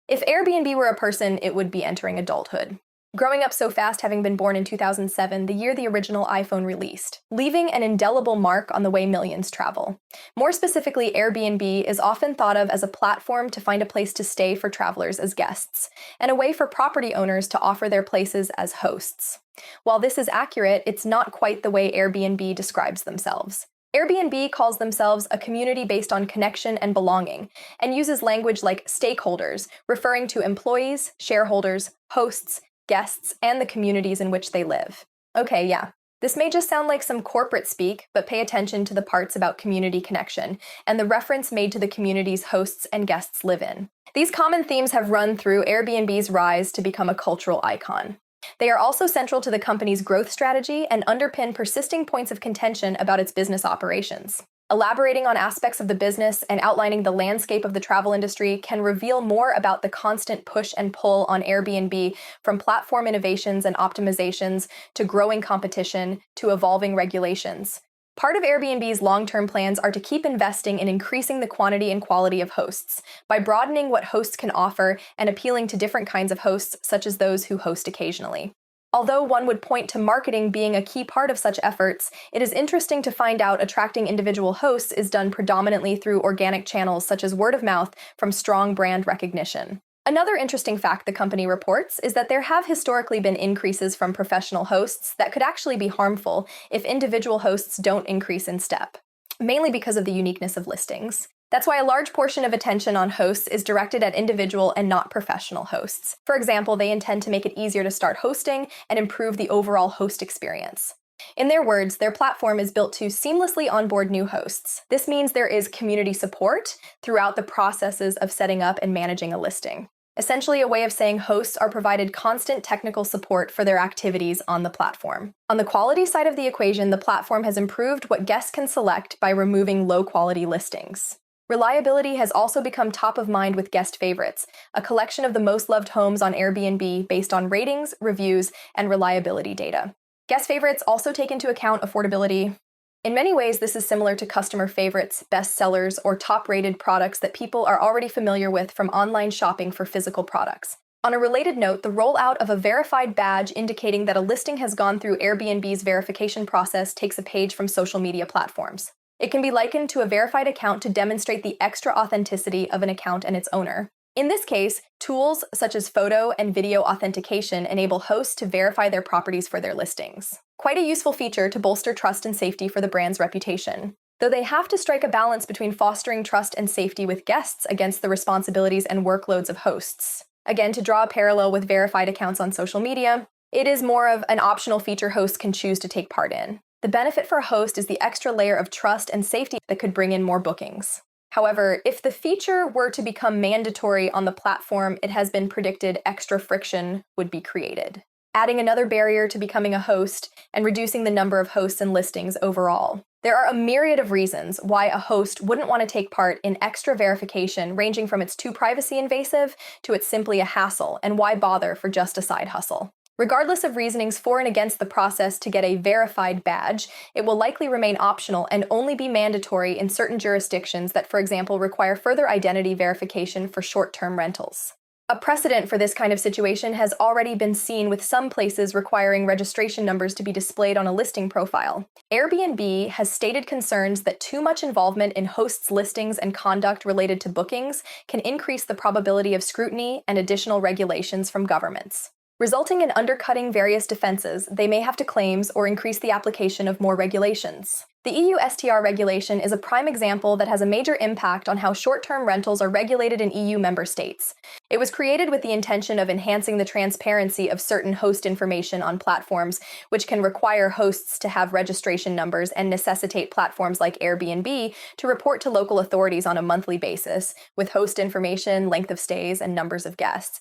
If Airbnb were a person, it would be entering adulthood. Growing up so fast, having been born in 2007, the year the original iPhone released, leaving an indelible mark on the way millions travel. More specifically, Airbnb is often thought of as a platform to find a place to stay for travelers as guests, and a way for property owners to offer their places as hosts. While this is accurate, it's not quite the way Airbnb describes themselves. Airbnb calls themselves a community based on connection and belonging, and uses language like stakeholders, referring to employees, shareholders, hosts, guests, and the communities in which they live. Okay, yeah, this may just sound like some corporate speak, but pay attention to the parts about community connection, and the reference made to the communities hosts and guests live in. These common themes have run through Airbnb's rise to become a cultural icon. They are also central to the company's growth strategy and underpin persisting points of contention about its business operations. Elaborating on aspects of the business and outlining the landscape of the travel industry can reveal more about the constant push and pull on Airbnb, from platform innovations and optimizations to growing competition to evolving regulations. Part of Airbnb's long-term plans are to keep investing in increasing the quantity and quality of hosts by broadening what hosts can offer and appealing to different kinds of hosts, such as those who host occasionally. Although one would point to marketing being a key part of such efforts, it is interesting to find out attracting individual hosts is done predominantly through organic channels such as word of mouth from strong brand recognition. Another interesting fact the company reports is that there have historically been increases from professional hosts that could actually be harmful if individual hosts don't increase in step, mainly because of the uniqueness of listings. That's why a large portion of attention on hosts is directed at individual and not professional hosts. For example, they intend to make it easier to start hosting and improve the overall host experience. In their words, their platform is built to seamlessly onboard new hosts. This means there is community support throughout the processes of setting up and managing a listing. Essentially a way of saying hosts are provided constant technical support for their activities on the platform. On the quality side of the equation, the platform has improved what guests can select by removing low-quality listings. Reliability has also become top of mind with guest favorites, a collection of the most loved homes on Airbnb based on ratings, reviews, and reliability data. Guest favorites also take into account affordability. In many ways, this is similar to customer favorites, bestsellers, or top-rated products that people are already familiar with from online shopping for physical products. On a related note, the rollout of a verified badge indicating that a listing has gone through Airbnb's verification process takes a page from social media platforms. It can be likened to a verified account to demonstrate the extra authenticity of an account and its owner. In this case, tools such as photo and video authentication enable hosts to verify their properties for their listings. Quite a useful feature to bolster trust and safety for the brand's reputation. Though they have to strike a balance between fostering trust and safety with guests against the responsibilities and workloads of hosts. Again, to draw a parallel with verified accounts on social media, it is more of an optional feature hosts can choose to take part in. The benefit for a host is the extra layer of trust and safety that could bring in more bookings. However, if the feature were to become mandatory on the platform, it has been predicted extra friction would be created, adding another barrier to becoming a host and reducing the number of hosts and listings overall. There are a myriad of reasons why a host wouldn't want to take part in extra verification, ranging from it's too privacy invasive to it's simply a hassle, and why bother for just a side hustle. Regardless of reasonings for and against the process to get a verified badge, it will likely remain optional and only be mandatory in certain jurisdictions that, for example, require further identity verification for short-term rentals. A precedent for this kind of situation has already been seen with some places requiring registration numbers to be displayed on a listing profile. Airbnb has stated concerns that too much involvement in hosts' listings and conduct related to bookings can increase the probability of scrutiny and additional regulations from governments. Resulting in undercutting various defenses, they may have to claims or increase the application of more regulations. The EU STR regulation is a prime example that has a major impact on how short-term rentals are regulated in EU member states. It was created with the intention of enhancing the transparency of certain host information on platforms, which can require hosts to have registration numbers and necessitate platforms like Airbnb to report to local authorities on a monthly basis, with host information, length of stays, and numbers of guests.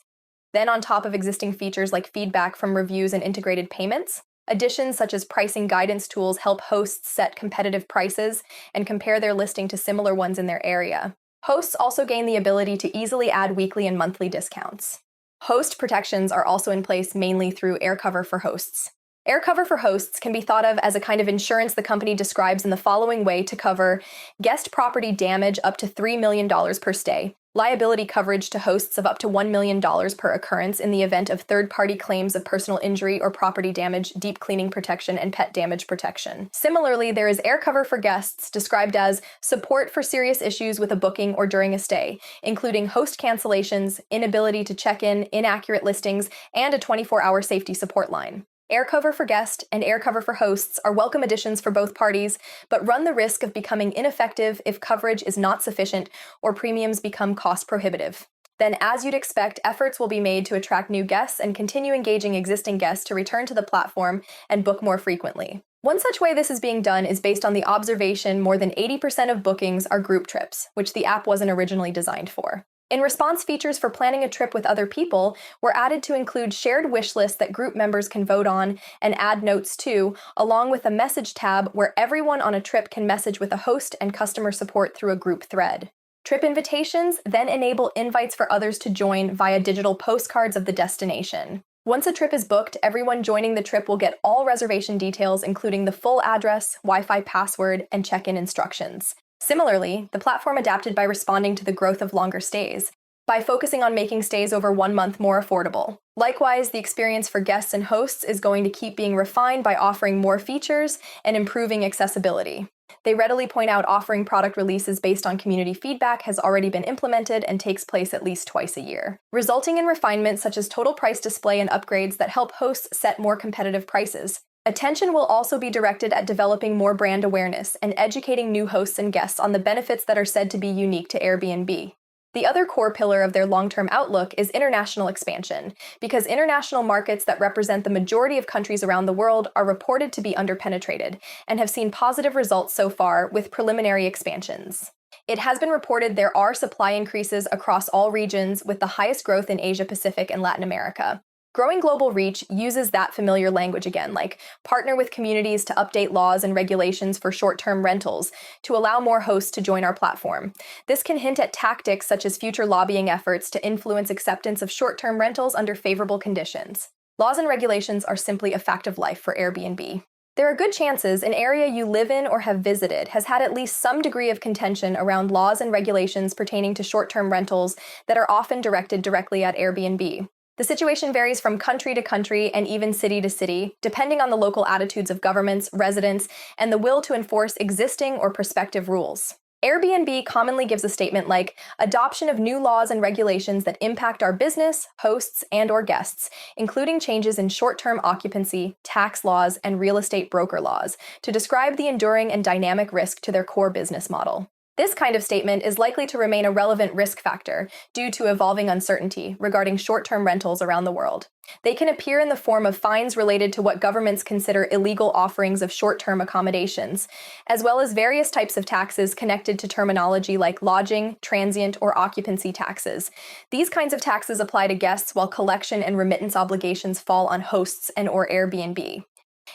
Then, on top of existing features like feedback from reviews and integrated payments, additions such as pricing guidance tools help hosts set competitive prices and compare their listing to similar ones in their area. Hosts also gain the ability to easily add weekly and monthly discounts. Host protections are also in place mainly through Air Cover for Hosts. Air Cover for Hosts can be thought of as a kind of insurance the company describes in the following way to cover guest property damage up to $3 million per stay, liability coverage to hosts of up to $1 million per occurrence in the event of third-party claims of personal injury or property damage, deep cleaning protection, and pet damage protection. Similarly, there is air cover for guests, described as support for serious issues with a booking or during a stay, including host cancellations, inability to check in, inaccurate listings, and a 24-hour safety support line. Air cover for guests and air cover for hosts are welcome additions for both parties, but run the risk of becoming ineffective if coverage is not sufficient or premiums become cost prohibitive. Then, as you'd expect, efforts will be made to attract new guests and continue engaging existing guests to return to the platform and book more frequently. One such way this is being done is based on the observation more than 80% of bookings are group trips, which the app wasn't originally designed for. In response, features for planning a trip with other people were added to include shared wish lists that group members can vote on and add notes to, along with a message tab where everyone on a trip can message with a host and customer support through a group thread. Trip invitations then enable invites for others to join via digital postcards of the destination. Once a trip is booked, everyone joining the trip will get all reservation details, including the full address, Wi-Fi password, and check-in instructions. Similarly, the platform adapted by responding to the growth of longer stays, by focusing on making stays over 1 month more affordable. Likewise, the experience for guests and hosts is going to keep being refined by offering more features and improving accessibility. They readily point out offering product releases based on community feedback has already been implemented and takes place at least twice a year, resulting in refinements such as total price display and upgrades that help hosts set more competitive prices. Attention will also be directed at developing more brand awareness and educating new hosts and guests on the benefits that are said to be unique to Airbnb. The other core pillar of their long-term outlook is international expansion, because international markets that represent the majority of countries around the world are reported to be underpenetrated and have seen positive results so far with preliminary expansions. It has been reported there are supply increases across all regions, with the highest growth in Asia Pacific and Latin America. Growing global reach uses that familiar language again, like partner with communities to update laws and regulations for short-term rentals to allow more hosts to join our platform. This can hint at tactics such as future lobbying efforts to influence acceptance of short-term rentals under favorable conditions. Laws and regulations are simply a fact of life for Airbnb. There are good chances an area you live in or have visited has had at least some degree of contention around laws and regulations pertaining to short-term rentals that are often directed directly at Airbnb. The situation varies from country to country and even city to city, depending on the local attitudes of governments, residents, and the will to enforce existing or prospective rules. Airbnb commonly gives a statement like, adoption of new laws and regulations that impact our business, hosts, and/or guests, including changes in short-term occupancy, tax laws, and real estate broker laws, to describe the enduring and dynamic risk to their core business model. This kind of statement is likely to remain a relevant risk factor due to evolving uncertainty regarding short-term rentals around the world. They can appear in the form of fines related to what governments consider illegal offerings of short-term accommodations, as well as various types of taxes connected to terminology like lodging, transient, or occupancy taxes. These kinds of taxes apply to guests while collection and remittance obligations fall on hosts and/or Airbnb.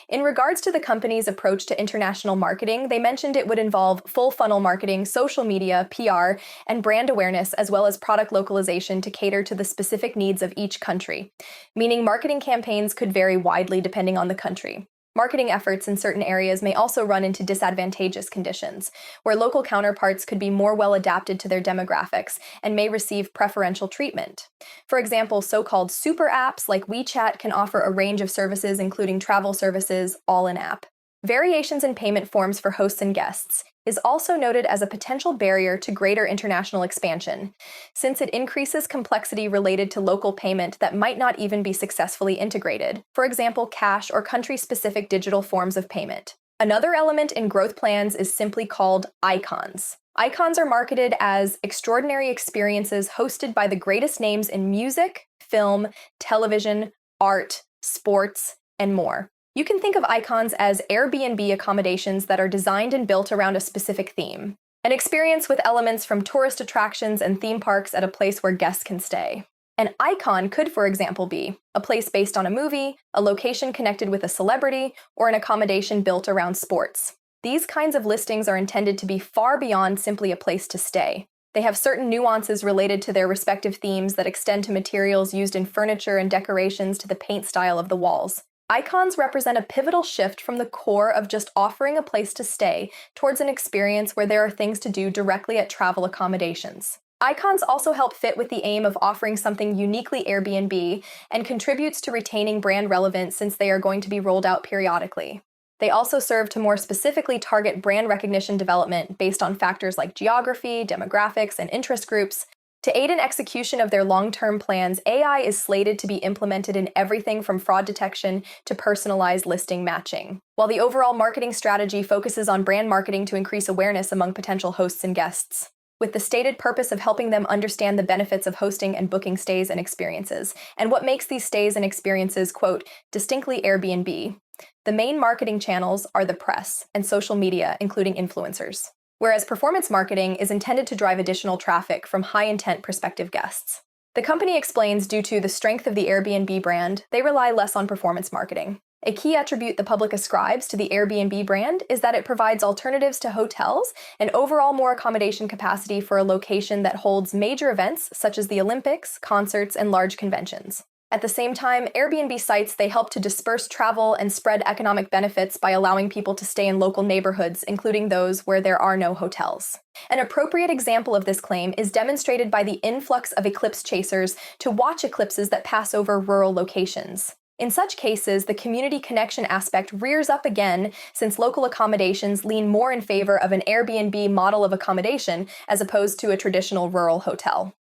In regards to the company's approach to international marketing, they mentioned it would involve full funnel marketing, social media, PR, and brand awareness, as well as product localization to cater to the specific needs of each country, meaning marketing campaigns could vary widely depending on the country. Marketing efforts in certain areas may also run into disadvantageous conditions, where local counterparts could be more well adapted to their demographics and may receive preferential treatment. For example, so-called super apps like WeChat can offer a range of services including travel services, all in-app. Variations in payment forms for hosts and guests is also noted as a potential barrier to greater international expansion, since it increases complexity related to local payment that might not even be successfully integrated, for example, cash or country-specific digital forms of payment. Another element in growth plans is simply called icons. Icons are marketed as extraordinary experiences hosted by the greatest names in music, film, television, art, sports, and more. You can think of icons as Airbnb accommodations that are designed and built around a specific theme. An experience with elements from tourist attractions and theme parks at a place where guests can stay. An icon could, for example, be a place based on a movie, a location connected with a celebrity, or an accommodation built around sports. These kinds of listings are intended to be far beyond simply a place to stay. They have certain nuances related to their respective themes that extend to materials used in furniture and decorations to the paint style of the walls. Icons represent a pivotal shift from the core of just offering a place to stay towards an experience where there are things to do directly at travel accommodations. Icons also help fit with the aim of offering something uniquely Airbnb and contributes to retaining brand relevance since they are going to be rolled out periodically. They also serve to more specifically target brand recognition development based on factors like geography, demographics, and interest groups. To aid in execution of their long-term plans, AI is slated to be implemented in everything from fraud detection to personalized listing matching. While the overall marketing strategy focuses on brand marketing to increase awareness among potential hosts and guests, with the stated purpose of helping them understand the benefits of hosting and booking stays and experiences, and what makes these stays and experiences, quote, distinctly Airbnb. The main marketing channels are the press and social media, including influencers, whereas performance marketing is intended to drive additional traffic from high-intent prospective guests. The company explains due to the strength of the Airbnb brand, they rely less on performance marketing. A key attribute the public ascribes to the Airbnb brand is that it provides alternatives to hotels and overall more accommodation capacity for a location that holds major events such as the Olympics, concerts, and large conventions. At the same time, Airbnb sites, they help to disperse travel and spread economic benefits by allowing people to stay in local neighborhoods, including those where there are no hotels. An appropriate example of this claim is demonstrated by the influx of eclipse chasers to watch eclipses that pass over rural locations. In such cases, the community connection aspect rears up again since local accommodations lean more in favor of an Airbnb model of accommodation as opposed to a traditional rural hotel.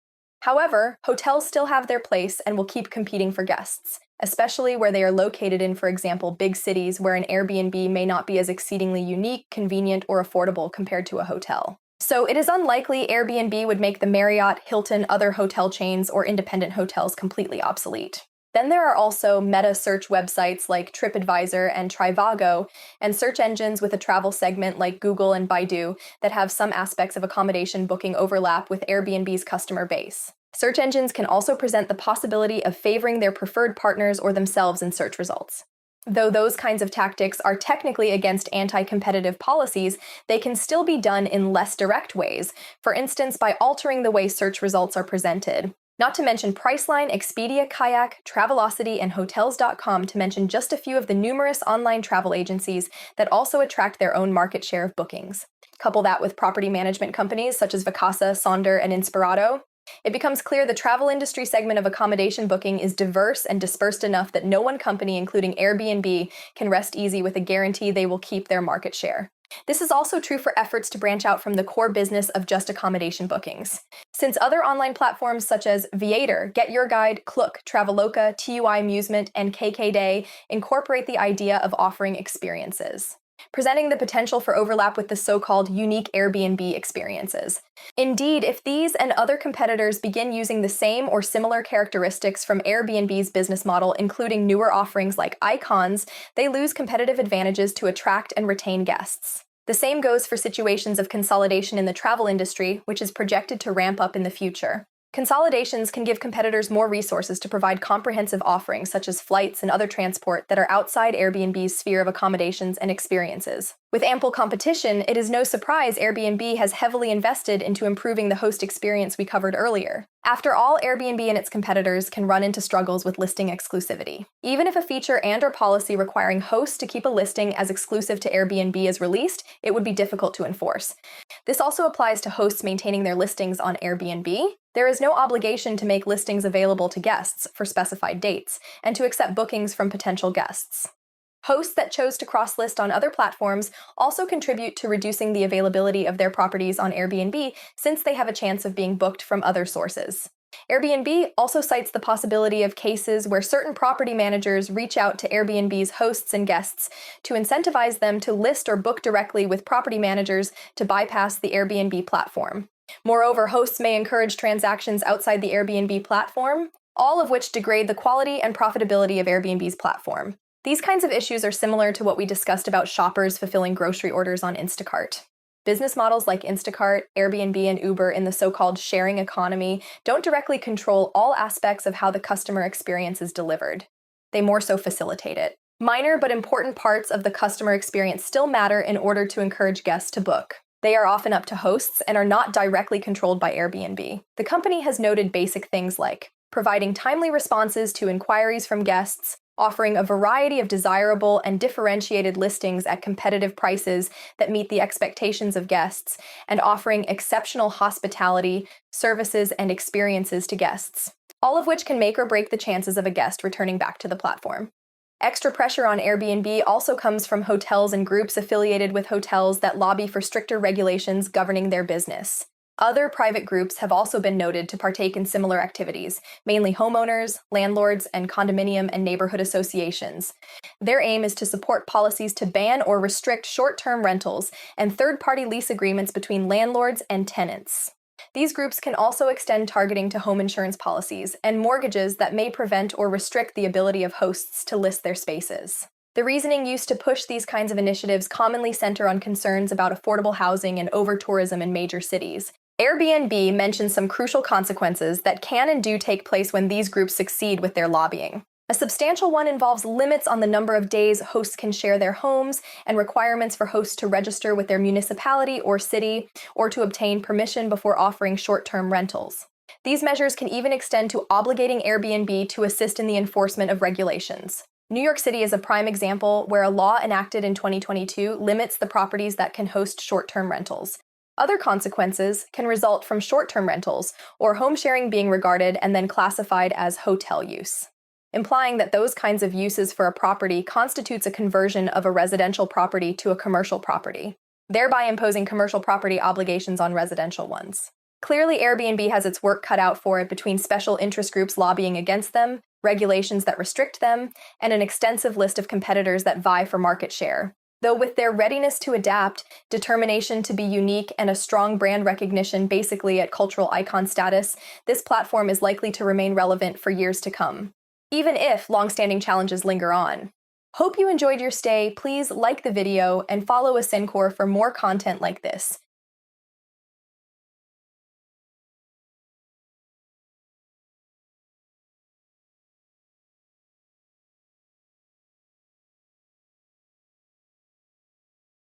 However, hotels still have their place and will keep competing for guests, especially where they are located in, for example, big cities where an Airbnb may not be as exceedingly unique, convenient, or affordable compared to a hotel. So it is unlikely Airbnb would make the Marriott, Hilton, other hotel chains, or independent hotels completely obsolete. Then there are also meta search websites like TripAdvisor and Trivago, and search engines with a travel segment like Google and Baidu that have some aspects of accommodation booking overlap with Airbnb's customer base. Search engines can also present the possibility of favoring their preferred partners or themselves in search results. Though those kinds of tactics are technically against anti-competitive policies, they can still be done in less direct ways, for instance by altering the way search results are presented. Not to mention Priceline, Expedia, Kayak, Travelocity, and Hotels.com to mention just a few of the numerous online travel agencies that also attract their own market share of bookings. Couple that with property management companies such as Vacasa, Sonder, and Inspirato. It becomes clear the travel industry segment of accommodation booking is diverse and dispersed enough that no one company, including Airbnb, can rest easy with a guarantee they will keep their market share. This is also true for efforts to branch out from the core business of just accommodation bookings. Since other online platforms such as Viator, Get Your Guide, Klook, Traveloka, TUI Amusement, and KKday incorporate the idea of offering experiences, presenting the potential for overlap with the so-called unique Airbnb experiences. Indeed, if these and other competitors begin using the same or similar characteristics from Airbnb's business model, including newer offerings like icons, they lose competitive advantages to attract and retain guests. The same goes for situations of consolidation in the travel industry, which is projected to ramp up in the future. Consolidations can give competitors more resources to provide comprehensive offerings such as flights and other transport that are outside Airbnb's sphere of accommodations and experiences. With ample competition, it is no surprise Airbnb has heavily invested into improving the host experience we covered earlier. After all, Airbnb and its competitors can run into struggles with listing exclusivity. Even if a feature and/or policy requiring hosts to keep a listing as exclusive to Airbnb is released, it would be difficult to enforce. This also applies to hosts maintaining their listings on Airbnb. There is no obligation to make listings available to guests for specified dates, and to accept bookings from potential guests. Hosts that chose to cross-list on other platforms also contribute to reducing the availability of their properties on Airbnb since they have a chance of being booked from other sources. Airbnb also cites the possibility of cases where certain property managers reach out to Airbnb's hosts and guests to incentivize them to list or book directly with property managers to bypass the Airbnb platform. Moreover, hosts may encourage transactions outside the Airbnb platform, all of which degrade the quality and profitability of Airbnb's platform. These kinds of issues are similar to what we discussed about shoppers fulfilling grocery orders on Instacart. Business models like Instacart, Airbnb, and Uber in the so-called sharing economy don't directly control all aspects of how the customer experience is delivered. They more so facilitate it. Minor but important parts of the customer experience still matter in order to encourage guests to book. They are often up to hosts and are not directly controlled by Airbnb. The company has noted basic things like providing timely responses to inquiries from guests, offering a variety of desirable and differentiated listings at competitive prices that meet the expectations of guests, and offering exceptional hospitality, services, and experiences to guests, all of which can make or break the chances of a guest returning back to the platform. Extra pressure on Airbnb also comes from hotels and groups affiliated with hotels that lobby for stricter regulations governing their business. Other private groups have also been noted to partake in similar activities, mainly homeowners, landlords, and condominium and neighborhood associations. Their aim is to support policies to ban or restrict short-term rentals and third-party lease agreements between landlords and tenants. These groups can also extend targeting to home insurance policies and mortgages that may prevent or restrict the ability of hosts to list their spaces. The reasoning used to push these kinds of initiatives commonly center on concerns about affordable housing and over-tourism in major cities. Airbnb mentions some crucial consequences that can and do take place when these groups succeed with their lobbying. A substantial one involves limits on the number of days hosts can share their homes and requirements for hosts to register with their municipality or city or to obtain permission before offering short-term rentals. These measures can even extend to obligating Airbnb to assist in the enforcement of regulations. New York City is a prime example where a law enacted in 2022 limits the properties that can host short-term rentals. Other consequences can result from short-term rentals or home sharing being regarded and then classified as hotel use, implying that those kinds of uses for a property constitutes a conversion of a residential property to a commercial property, thereby imposing commercial property obligations on residential ones. Clearly, Airbnb has its work cut out for it between special interest groups lobbying against them, regulations that restrict them, and an extensive list of competitors that vie for market share. Though with their readiness to adapt, determination to be unique, and a strong brand recognition basically at cultural icon status, this platform is likely to remain relevant for years to come, even if long-standing challenges linger on. Hope you enjoyed your stay. Please like the video and follow Ascencore for more content like this.